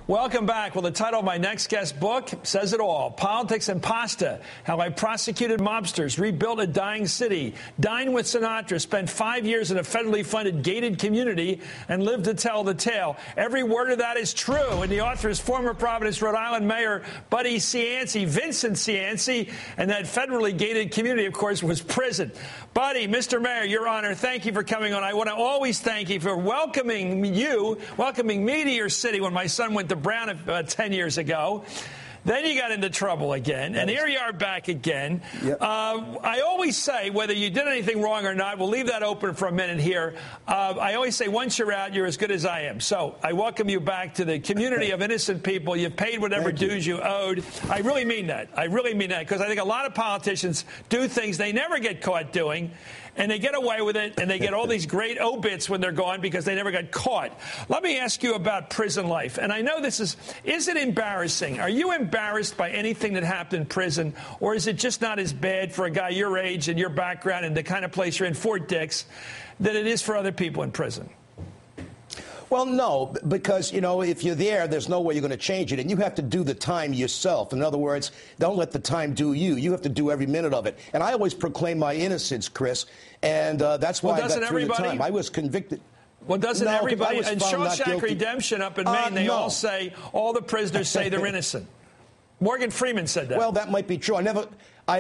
Welcome back. Well, the title of my next guest book says it all. Politics and Pasta, How I Prosecuted Mobsters, Rebuilt a Dying City, Dined with Sinatra, Spent 5 years in a federally funded gated community, and lived to tell the tale. Every word of that is true. And the author is former Providence, Rhode Island Mayor Buddy Cianci, Vincent Cianci, and that federally gated community, of course, was prison. Buddy, Mr. Mayor, Your Honor, thank you for coming on. I want to always thank you for welcoming me to your city when my son went to Brown about 10 years ago. Then you got into trouble again, and here you are back again. Yep. I always say, whether you did anything wrong or not, we'll leave that open for a minute here. I always say, once you're out, you're as good as I am. So I welcome you back to the community of innocent people. You've paid whatever dues you owed. I really mean that. I really mean that, because I think a lot of politicians do things they never get caught doing, and they get away with it, and they get all these great obits when they're gone because they never got caught. Let me ask you about prison life. And I know this is it embarrassing? Are you embarrassed by anything that happened in prison, or is it just not as bad for a guy your age and your background and the kind of place you're in, Fort Dix, that it is for other people in prison? Well, no, because, if you're there, there's no way you're going to change it. And you have to do the time yourself. In other words, don't let the time do you. You have to do every minute of it. And I always proclaim my innocence, Chris. And that's why I got through the time. I was convicted. Well, doesn't everybody? In Shawshank Redemption up in Maine, they all say, all the prisoners say they're innocent. Morgan Freeman said that. Well, that might be true. I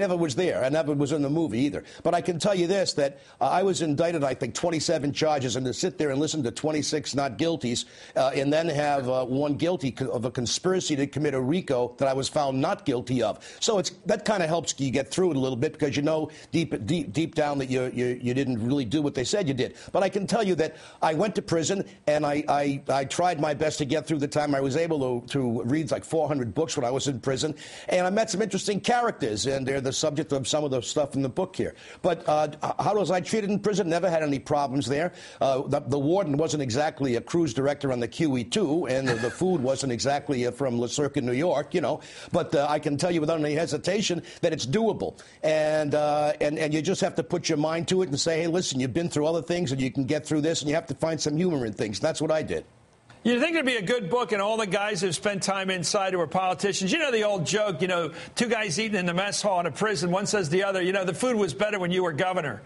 never was there. I never was in the movie either. But I can tell you this, that I was indicted, I think, 27 charges, and to sit there and listen to 26 not guilties, and then have one guilty of a conspiracy to commit a RICO that I was found not guilty of. So that kind of helps you get through it a little bit, because you know deep down that you didn't really do what they said you did. But I can tell you that I went to prison, and I tried my best to get through the time. I was able to read like 400 books when I was in prison, and I met some interesting characters, and they're the subject of some of the stuff in the book here. But how was I treated in prison? Never had any problems there. The warden wasn't exactly a cruise director on the QE2, and the food wasn't exactly from Le Cirque in New York, But I can tell you without any hesitation that it's doable. And you just have to put your mind to it and say, hey, listen, you've been through other things, and you can get through this, and you have to find some humor in things. That's what I did. You think it'd be a good book, and all the guys who've spent time inside who are politicians? You know the old joke, two guys eating in the mess hall in a prison. One says to the other, the food was better when you were governor.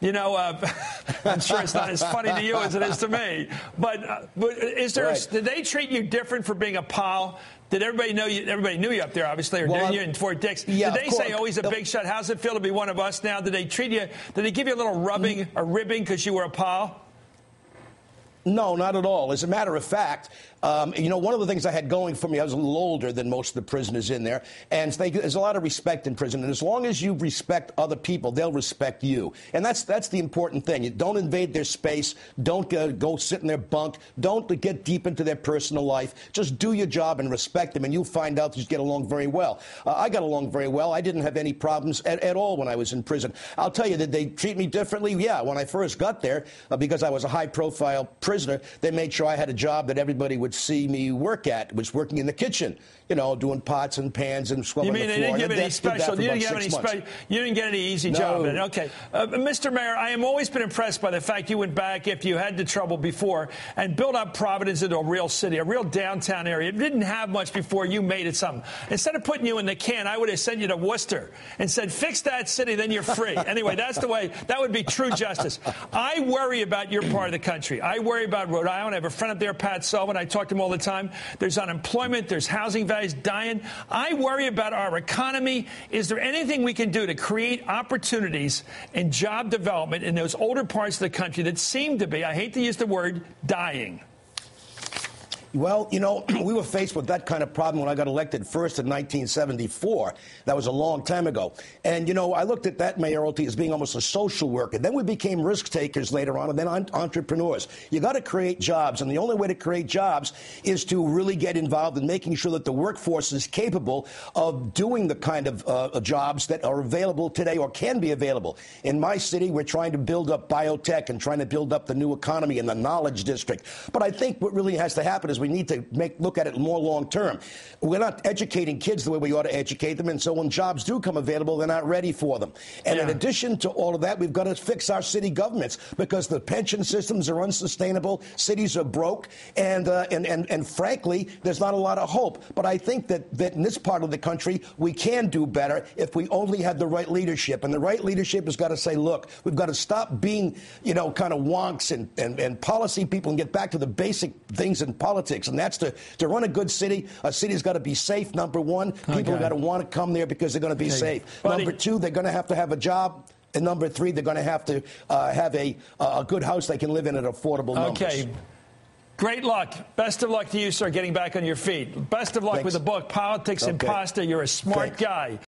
I'm sure it's not as funny to you as it is to me. But is there? Right. Did they treat you different for being a pal? Did everybody know you? Everybody knew you up there, obviously, or did you in Fort Dix? Yeah, did they say, "Oh, he's a big shot"? How's it feel to be one of us now? Did they treat you? Did they give you a little rubbing or ribbing because you were a pal? No, not at all. As a matter of fact, one of the things I had going for me, I was a little older than most of the prisoners in there, and there's a lot of respect in prison. And as long as you respect other people, they'll respect you. And that's the important thing. You don't invade their space. Don't go sit in their bunk. Don't get deep into their personal life. Just do your job and respect them, and you'll find out that you get along very well. I got along very well. I didn't have any problems at all when I was in prison. I'll tell you, did they treat me differently? Yeah, when I first got there, because I was a high-profile prisoner, they made sure I had a job that everybody would see me work at, was working in the kitchen, doing pots and pans and scrubbing the floor. You mean they didn't give any special? You didn't get any easy job then? Okay. Mr. Mayor, I have always been impressed by the fact you went back after you had the trouble before and built up Providence into a real city, a real downtown area. It didn't have much before you made it something. Instead of putting you in the can, I would have sent you to Worcester and said, fix that city, then you're free. Anyway, that's the way. That would be true justice. I worry about your part of the country. I worry about Rhode Island. I have a friend up there, Pat Sullivan. I talk to him all the time. There's unemployment. There's housing values dying. I worry about our economy. Is there anything we can do to create opportunities and job development in those older parts of the country that seem to be, I hate to use the word, dying? Well, we were faced with that kind of problem when I got elected first in 1974. That was a long time ago. And, I looked at that mayoralty as being almost a social worker. Then we became risk takers later on, and then entrepreneurs. You got to create jobs, and the only way to create jobs is to really get involved in making sure that the workforce is capable of doing the kind of jobs that are available today or can be available. In my city, we're trying to build up biotech and trying to build up the new economy in the knowledge district. But I think what really has to happen is we we need to look at it more long term. We're not educating kids the way we ought to educate them, and so when jobs do come available, they're not ready for them. And in addition to all of that, we've got to fix our city governments because the pension systems are unsustainable, cities are broke, and frankly, there's not a lot of hope. But I think that in this part of the country, we can do better if we only had the right leadership. And the right leadership has got to say, look, we've got to stop being, kind of wonks and policy people and get back to the basic things in politics. And that's to run a good city. A city's got to be safe, number one. People have got to want to come there because they're going to be safe. Buddy. Number two, they're going to have a job. And number three, they're going to have a good house they can live in at affordable numbers. Okay. Great luck. Best of luck to you, sir, getting back on your feet. Best of luck with the book, Politics and Pasta. You're a smart guy.